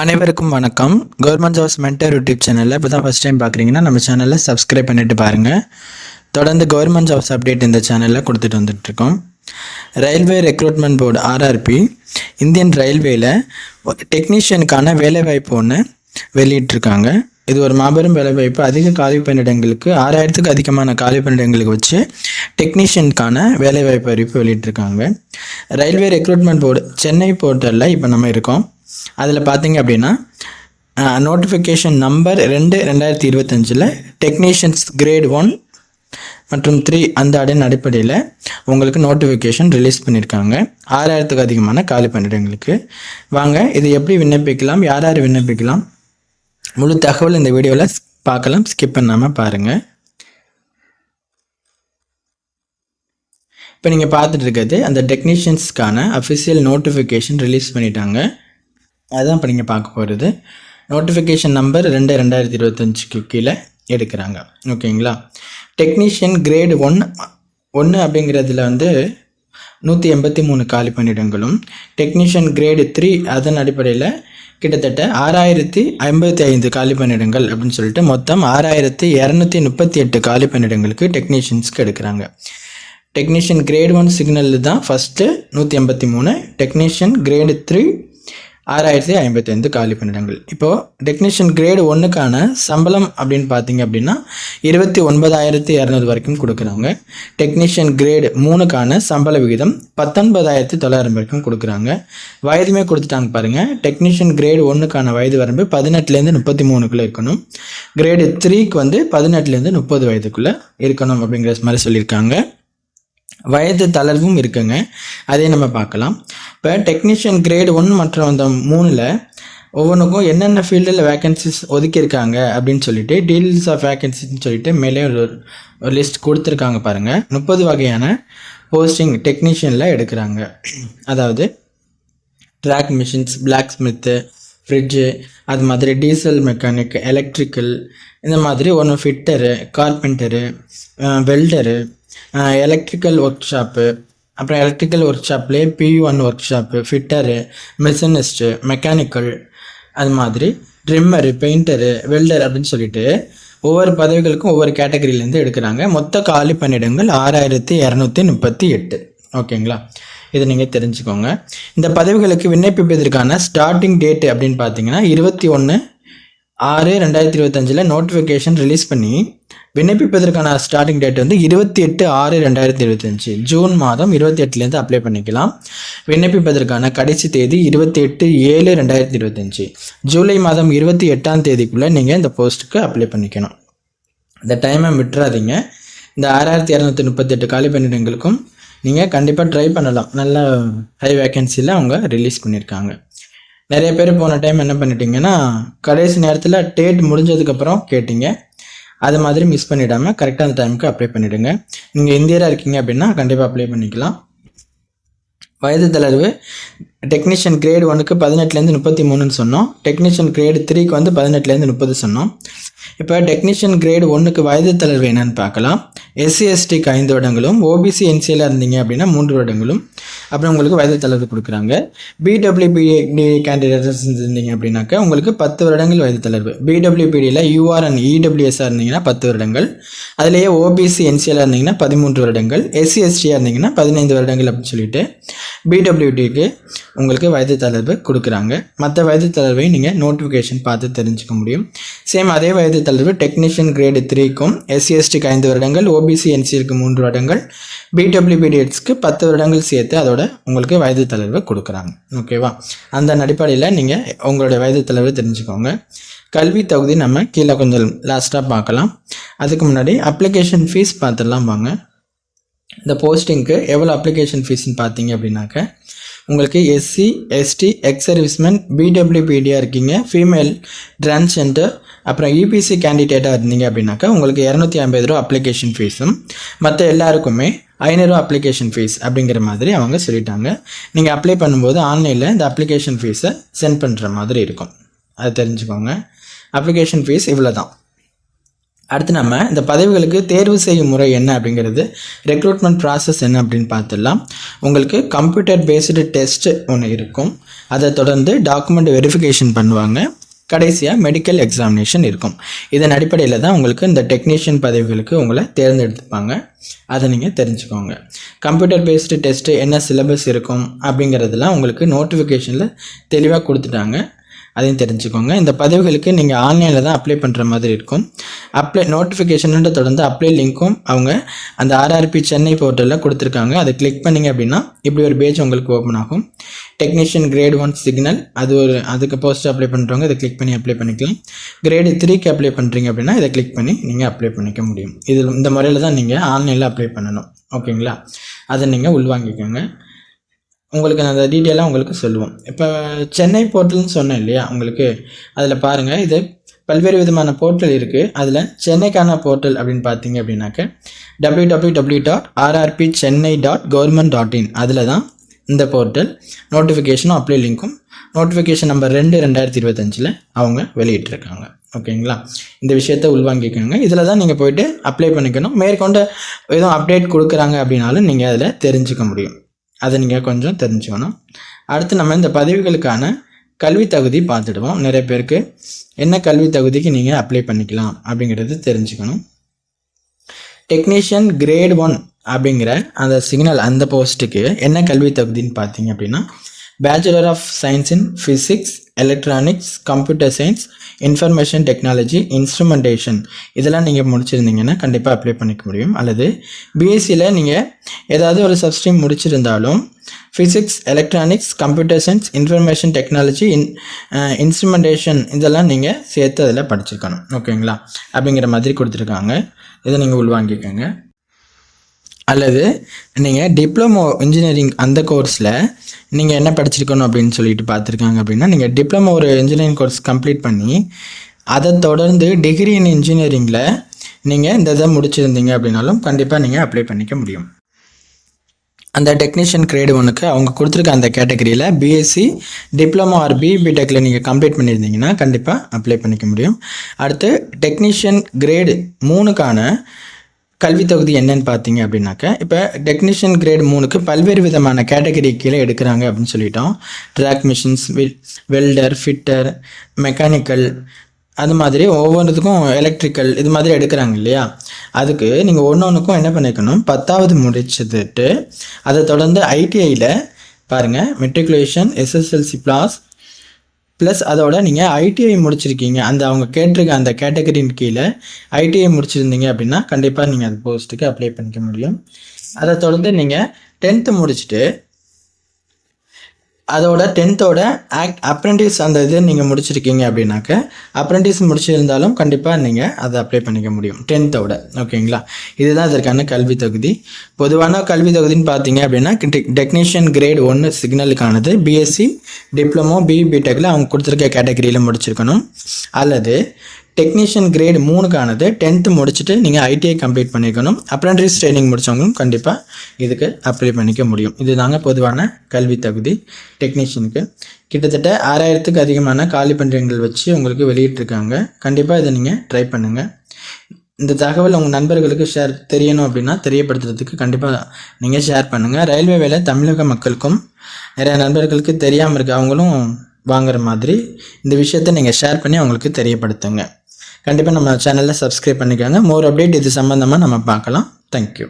அனைவருக்கும் வணக்கம். Government jobs mentor YouTube சேனலில் இப்போ தான் ஃபஸ்ட் டைம் பார்க்குறீங்கன்னா நம்ம சேனலில் சப்ஸ்கிரைப் பண்ணிட்டு பாருங்கள். தொடர்ந்து கவர்மெண்ட் ஜாப்ஸ் அப்டேட் இந்த சேனலில் கொடுத்துட்டு வந்துட்டுருக்கோம். Railway recruitment board RRP Indian ரயில்வேயில் டெக்னீஷியனுக்கான வேலைவாய்ப்பு ஒன்று வெளியிட்டிருக்காங்க. இது ஒரு மாபெரும் வேலைவாய்ப்பு. அதிக காலி பணியிடங்களுக்கு 6000க்கு அதிகமான காலி பணியிடங்களுக்கு வச்சு டெக்னீஷியனுக்கான வேலைவாய்ப்பு அறிவிப்பு வெளியிட்டிருக்காங்க. ரயில்வே ரெக்ரூட்மெண்ட் போர்டு சென்னை போர்ட்டலில் இப்போ நம்ம இருக்கோம். அதில் பார்த்தீங்க அப்படின்னா நோட்டிஃபிகேஷன் நம்பர் 2/2025 டெக்னீஷியன்ஸ் கிரேட் 1 மற்றும் 3 அந்த அடிப்படையில் உங்களுக்கு நோட்டிஃபிகேஷன் ரிலீஸ் பண்ணியிருக்காங்க. 6000க்கு அதிகமான காலி பணியிடங்களுக்கு. வாங்க இது எப்படி விண்ணப்பிக்கலாம், யார் யார் விண்ணப்பிக்கலாம், முழு தகவல் இந்த வீடியோவில் பார்க்கலாம். ஸ்கிப் பண்ணாமல் பாருங்கள். இப்போ நீங்கள் பார்த்துட்டு இருக்கிறது அந்த டெக்னீஷியன்ஸ்க்கான அஃபிஷியல் நோட்டிஃபிகேஷன் ரிலீஸ் பண்ணிட்டாங்க. அதுதான் இப்போ நீங்கள் பார்க்க போகிறது. நோட்டிஃபிகேஷன் நம்பர் 2/2025 கீழே எடுக்கிறாங்க. ஓகேங்களா. டெக்னீஷியன் கிரேடு 1 அப்படிங்கிறதுல 183 காலி பணியிடங்களும், டெக்னீஷியன் கிரேடு 3 அதன் அடிப்படையில் கிட்டத்தட்ட 6055 காலி பணியிடங்கள் அப்படின்னு சொல்லிட்டு மொத்தம் 6238 காலி பணியிடங்களுக்கு டெக்னீஷியன்ஸ்க்கு எடுக்கிறாங்க. டெக்னீஷியன் கிரேட் 1 சிக்னலில் தான் ஃபஸ்ட்டு 183, டெக்னீஷியன் கிரேடு 3 6055 காலி பணியிடங்கள். இப்போது டெக்னீஷியன் கிரேடு 1க்கான சம்பளம் அப்படின்னு பார்த்தீங்க அப்படின்னா 29200 வரைக்கும் கொடுக்குறாங்க. டெக்னீஷியன் கிரேடு 3க்கான சம்பள விகிதம் 19900 வரைக்கும் கொடுக்குறாங்க. வயதுமே கொடுத்துட்டாங்க பாருங்கள். டெக்னீஷியன் கிரேடு 1க்கான வயது வரம்பு 18லேருந்து 33க்குள்ளே இருக்கணும். கிரேடு 3க்கு 18லேருந்து 30 வயதுக்குள்ளே இருக்கணும் அப்படிங்கிற மாதிரி சொல்லியிருக்காங்க. வயது தளர்வும் இருக்குங்க, அதே நம்ம பார்க்கலாம். இப்போ டெக்னீஷியன் கிரேடு 1 மற்றும் அந்த 3ல் ஒவ்வொன்றுக்கும் என்னென்ன ஃபீல்டில் வேக்கன்சிஸ் ஒதுக்கியிருக்காங்க அப்படின்னு சொல்லிட்டு டீட்டெயில்ஸ் ஆஃப் வேக்கன்சின்னு சொல்லிட்டு மேலே ஒரு லிஸ்ட் கொடுத்துருக்காங்க பாருங்கள். 30 வகையான போஸ்டிங் டெக்னீஷியனில் எடுக்கிறாங்க. அதாவது track machines, blacksmith, fridge, அது மாதிரி டீசல் மெக்கானிக், எலக்ட்ரிக்கல், இந்த மாதிரி ஒன்று fitter, carpenter, welder, electrical workshop, அப்புறம் எலக்ட்ரிக்கல் ஒர்க் ஷாப்லேயே P1 workshop, fitter, machinist, mechanical, அது மாதிரி ட்ரிம்மரு, பெயிண்டரு, வெல்டர் அப்படின்னு சொல்லிட்டு ஒவ்வொரு பதவிகளுக்கும் ஒவ்வொரு கேட்டகரியிலேருந்து எடுக்கிறாங்க. மொத்த காலி பணியிடங்கள் 6238. ஓகேங்களா. இதை நீங்கள் தெரிஞ்சுக்கோங்க. இந்த பதவிகளுக்கு விண்ணப்பிப்பதற்கான ஸ்டார்டிங் டேட்டு அப்படின்னு பார்த்தீங்கன்னா 21/6/2025 நோட்டிஃபிகேஷன் ரிலீஸ் பண்ணி விண்ணப்பிப்பதற்கான ஸ்டார்டிங் டேட் 28/6/2025 ஜூன் மாதம் 28லேருந்து அப்ளை பண்ணிக்கலாம். விண்ணப்பிப்பதற்கான கடைசி தேதி 28/7/2025 ஜூலை மாதம் 28ஆம் தேதிக்குள்ளே நீங்கள் இந்த போஸ்ட்டுக்கு அப்ளை பண்ணிக்கணும். இந்த டைமை விட்டுறாதீங்க. இந்த 6238 காலி பணியிடங்களுக்கும் நீங்கள் கண்டிப்பாக ட்ரை பண்ணலாம். நல்ல ஹை வேக்கன்சியில் அவங்க ரிலீஸ் பண்ணியிருக்காங்க. நிறைய பேர் போன டைம் என்ன பண்ணிட்டீங்கன்னா கடைசி நேரத்தில் டேட் முடிஞ்சதுக்கப்புறம் கேட்டிங்க. அது மாதிரி மிஸ் பண்ணிடாமல் கரெக்டாக அந்த டைமுக்கு அப்ளை பண்ணிவிடுங்க. நீங்கள் இந்தியராக இருக்கீங்க அப்படின்னா கண்டிப்பாக அப்ளை பண்ணிக்கலாம். வயது தளர்வு டெக்னீஷியன் கிரேடு 1க்கு 18லேருந்து 33ன்னு சொன்னோம். டெக்னீஷியன் கிரேடு 3க்கு 18லேருந்து 30 சொன்னோம். இப்போ டெக்னீஷியன் கிரேடு 1க்கு வயது தளர்வு என்னன்னு பார்க்கலாம். SC/STக்கு 5 வருடங்களும், OBC NCL இருந்தீங்க அப்படின்னா 3 வருடங்களும் அப்புறம் உங்களுக்கு வயது தளர்வு கொடுக்குறாங்க. BWPD கேண்டிடேட்ஸ் இருந்தீங்க அப்படின்னாக்கா உங்களுக்கு 10 வருடங்கள் வயது தளர்வு. BWPDயில் UR and EWSஆர் இருந்தீங்கன்னா 10 வருடங்கள். அதுலேயே OBC NCL இருந்தீங்கன்னா 13 வருடங்கள், SC/STயாக இருந்தீங்கன்னா 15 வருடங்கள் அப்படின்னு சொல்லிட்டு BWPDக்கு உங்களுக்கு வயது தளர்வு கொடுக்குறாங்க. மற்ற வயது தளர்வை நீங்கள் நோட்டிஃபிகேஷன் பார்த்து தெரிஞ்சுக்க முடியும். சேம் அதே வயது தளர்வு டெக்னீஷியன் கிரேடு 3க்கும் SC/STக்கு 5 வருடங்கள், OBC NCLக்கு 3 வருடங்கள், BWPDக்கு 10 வருடங்கள் சேர்த்து அதோட உங்களுக்கு வயது தளர்வு கொடுக்குறாங்க. ஓகேவா. அந்த அடிப்படையில் நீங்கள் உங்களுடைய வயது தளர்வு தெரிஞ்சுக்கோங்க. கல்வி தகுதி நம்ம கீழே கொஞ்சம் லாஸ்ட்டாக பார்க்கலாம். அதுக்கு முன்னாடி அப்ளிகேஷன் ஃபீஸ் பார்த்துடலாம் வாங்க. இந்த போஸ்டிங்க்கு எவ்வளோ அப்ளிகேஷன் ஃபீஸ்ன்னு பார்த்தீங்க அப்படின்னாக்க உங்களுக்கு SC/ST எக்ஸ் சர்வீஸ்மேன், BWPDயாக இருக்கீங்க, ஃபீமேல், டிரான்ஸ்ஜெண்டர், அப்புறம் EPC கேண்டிடேட்டாக இருந்தீங்க அப்படின்னாக்கா உங்களுக்கு 250 ரூபா அப்ளிகேஷன் ஃபீஸும், மற்ற எல்லாருக்குமே 500 ரூபா அப்ளிகேஷன் ஃபீஸ் அப்படிங்கிற மாதிரி அவங்க சொல்லிட்டாங்க. நீங்கள் அப்ளை பண்ணும்போது ஆன்லைனில் இந்த அப்ளிகேஷன் ஃபீஸை சென்ட் பண்ணுற மாதிரி இருக்கும். அதை தெரிஞ்சுக்கோங்க. அப்ளிகேஷன் ஃபீஸ் இவ்வளோ தான். அடுத்து நம்ம இந்த பதவிகளுக்கு தேர்வு செய்யும் முறை என்ன அப்படிங்கிறது, ரெக்ரூட்மெண்ட் ப்ராசஸ் என்ன அப்படின்னு பார்த்துடலாம். உங்களுக்கு கம்ப்யூட்டர் பேஸ்டு டெஸ்ட் ஒன்று இருக்கும். அதை தொடர்ந்து டாக்குமெண்ட் வெரிஃபிகேஷன் பண்ணுவாங்க. கடைசியாக மெடிக்கல் எக்ஸாமினேஷன் இருக்கும். இதன் அடிப்படையில் தான் உங்களுக்கு இந்த டெக்னீஷியன் பதவிகளுக்கு உங்களை தேர்ந்தெடுத்துப்பாங்க. அதை நீங்கள் தெரிஞ்சுக்கோங்க. கம்ப்யூட்டர் பேஸ்டு டெஸ்ட்டு என்ன சிலபஸ் இருக்கும் அப்படிங்கிறதுலாம் உங்களுக்கு நோட்டிஃபிகேஷனில் தெளிவாக கொடுத்துட்டாங்க. அதையும் தெரிஞ்சுக்கோங்க. இந்த பதவிகளுக்கு நீங்கள் ஆன்லைனில் தான் அப்ளை பண்ணுற மாதிரி இருக்கும். நோட்டிஃபிகேஷனோட தொடர்ந்து அப்ளை லிங்க்கும் அவங்க அந்த ஆர்ஆர்பி சென்னை போர்ட்டலில் கொடுத்துருக்காங்க. அதை கிளிக் பண்ணிங்க அப்படின்னா இப்படி ஒரு பேஜ் உங்களுக்கு ஓப்பன் ஆகும். டெக்னீஷியன் கிரேட் 1 சிக்னல் அதுக்கு போஸ்ட் அப்ளை பண்ணுறவங்க இதை கிளிக் பண்ணி அப்ளை பண்ணிக்கலாம். கிரேடு 3க்கு அப்ளை பண்ணுறீங்க அப்படின்னா இதை கிளிக் பண்ணி நீங்கள் அப்ளை பண்ணிக்க முடியும். இந்த முறையில் தான் நீங்கள் ஆன்லைனில் அப்ளை பண்ணணும். ஓகேங்களா? அதை நீங்கள் உள்வாங்கிக்கோங்க. உங்களுக்கு நான் அந்த டீட்டெயிலாக உங்களுக்கு சொல்லுவோம். இப்போ சென்னை போர்ட்டல்னு சொன்னேன் இல்லையா உங்களுக்கு, அதில் பாருங்கள், இது பல்வேறு விதமான போர்ட்டல் இருக்குது. அதில் சென்னைக்கான போர்ட்டல் அப்படின்னு பார்த்தீங்க அப்படின்னாக்க www.rrpchennai.government.in அதில் தான் இந்த போர்ட்டல் நோட்டிஃபிகேஷனும் அப்ளை லிங்க்கும் நோட்டிஃபிகேஷன் நம்பர் 2/2025 அவங்க வெளியிட்டிருக்காங்க. ஓகேங்களா? இந்த விஷயத்தை உள்வாங்கிக்கோங்க. இதில் தான் நீங்கள் போய்ட்டு அப்ளை பண்ணிக்கணும். மேற்கொண்டு எதுவும் அப்டேட் கொடுக்குறாங்க அப்படின்னாலும் நீங்கள் அதில் தெரிஞ்சுக்க முடியும். அதை நீங்கள் கொஞ்சம் தெரிஞ்சுக்கணும். அடுத்து நம்ம இந்த பதவிகளுக்கான கல்வி தகுதி பார்த்துடுவோம். நிறைய பேருக்கு என்ன கல்வி தகுதிக்கு நீங்கள் அப்ளை பண்ணிக்கலாம் அப்படிங்கிறது தெரிஞ்சுக்கணும். டெக்னீஷியன் கிரேட் 1 அப்படிங்கிற அந்த சிக்னல் அந்த போஸ்ட்டுக்கு என்ன கல்வி தகுதின்னு பார்த்தீங்க அப்படின்னா bachelor of science in physics, electronics, computer science, information technology, instrumentation இதெல்லாம் நீங்கள் முடிச்சிருந்தீங்கன்னா கண்டிப்பாக அப்ளை பண்ணிக்க முடியும். அல்லது பிஎஸ்சியில் நீங்கள் ஏதாவது ஒரு சப்ஸ்ட்ரீம் முடிச்சிருந்தாலும் physics, electronics, computer science, information technology, instrumentation இதெல்லாம் நீங்கள் சேர்த்து அதில் படிச்சிருக்கணும். ஓகேங்களா? அப்படிங்கிற மாதிரி கொடுத்துருக்காங்க. இதை நீங்கள் உள்வாங்கிக்கோங்க. அல்லது நீங்கள் டிப்ளமோ இன்ஜினியரிங் அந்த கோர்ஸில் நீங்கள் என்ன படிச்சிருக்கணும் அப்படின்னு சொல்லிட்டு பார்த்துருக்காங்க அப்படின்னா நீங்கள் டிப்ளமோ ஒரு இன்ஜினியரிங் கோர்ஸ் கம்ப்ளீட் பண்ணி அதை தொடர்ந்து டிகிரி இன் இன்ஜினியரிங்கில் நீங்கள் இந்த இதை முடிச்சிருந்தீங்க அப்படின்னாலும் கண்டிப்பாக நீங்கள் அப்ளை பண்ணிக்க முடியும். அந்த டெக்னீஷியன் கிரேடு 1க்கு அவங்க கொடுத்துருக்க அந்த கேட்டகரியில் பிஎஸ்சி, டிப்ளமோ ஆர் பிடெக்கில் நீங்கள் கம்ப்ளீட் பண்ணியிருந்தீங்கன்னா கண்டிப்பாக அப்ளை பண்ணிக்க முடியும். அடுத்து டெக்னீஷியன் கிரேடு 3க்கான கல்வி தகுதி என்னன்னு பார்த்தீங்க அப்படின்னாக்க இப்போ டெக்னீஷியன் கிரேட் 3க்கு பல்வேறு விதமான கேட்டகரி கீழே எடுக்கிறாங்க அப்படின்னு சொல்லிட்டோம். Track machines, welder, fitter, mechanical, அது மாதிரி ஒவ்வொன்றுத்துக்கும் எலக்ட்ரிக்கல் இது மாதிரி எடுக்கிறாங்க இல்லையா? அதுக்கு நீங்கள் ஒன்றுக்கும் என்ன பண்ணிக்கணும், 10வது முடிச்சதுட்டு அதை தொடர்ந்து ஐடிஐயில் பாருங்கள் மெட்ரிகுலேஷன், எஸ்எஸ்எல்சி ப்ளஸ் அதோட நீங்கள் ஐடிஐ முடிச்சிருக்கீங்க, அந்த அவங்க கேட்டிருக்க அந்த கேட்டகரியின் கீழே ஐடிஐ முடிச்சிருந்தீங்க அப்படின்னா கண்டிப்பாக நீங்கள் அந்த போஸ்ட்டுக்கு அப்ளை பண்ணிக்க முடியும். அதை தொடர்ந்து நீங்கள் 10th முடிச்சுட்டு அதோட 10th அப்ரெண்டிஸ் அந்த இது நீங்கள் முடிச்சிருக்கீங்க அப்படின்னாக்க அப்ரெண்டிஸ் முடிச்சிருந்தாலும் கண்டிப்பாக நீங்கள் அதை அப்ளை பண்ணிக்க முடியும் 10th. ஓகேங்களா? இதுதான் இதற்கான கல்வி தகுதி. பொதுவான கல்வி தகுதின்னு பார்த்தீங்க அப்படின்னா டெக்னீஷியன் கிரேட் 1 சிக்னலுக்கானது பிஎஸ்சி, டிப்ளமோ, பிடெக்கில் அவங்க கொடுத்துருக்க கேட்டகரியில் முடிச்சிருக்கணும். அல்லது டெக்னீஷியன் கிரேட் 3க்கானது 10th முடிச்சுட்டு நீங்கள் ஐடிஐ கம்ப்ளீட் பண்ணிக்கணும். அப்ரெண்டிஸ் ட்ரைனிங் முடித்தவங்களும் கண்டிப்பாக இதுக்கு அப்ளை பண்ணிக்க முடியும். இது தாங்க பொதுவான கல்வி தகுதி டெக்னீஷியனுக்கு. கிட்டத்தட்ட 6000க்கு அதிகமான காலி பணியிடங்கள் வச்சு உங்களுக்கு வெளியிட்டிருக்காங்க. கண்டிப்பாக இதை நீங்கள் ட்ரை பண்ணுங்கள். இந்த தகவல் உங்கள் நண்பர்களுக்கு தெரியணும் அப்படின்னா தெரியப்படுத்துறதுக்கு கண்டிப்பாக நீங்கள் ஷேர் பண்ணுங்கள். ரயில்வே வேலை தமிழக மக்களுக்கும் நிறைய நண்பர்களுக்கு தெரியாமல் இருக்குது, அவங்களும் வாங்குற மாதிரி இந்த விஷயத்தை நீங்கள் ஷேர் பண்ணி அவங்களுக்கு தெரியப்படுத்துங்க. கண்டிப்பாக நம்ம சேனலில் சப்ஸ்கிரைப் பண்ணிக்கோங்க. மோர் அப்டேட் இது சம்மந்தமாக நம்ம பார்க்கலாம். தேங்க்யூ.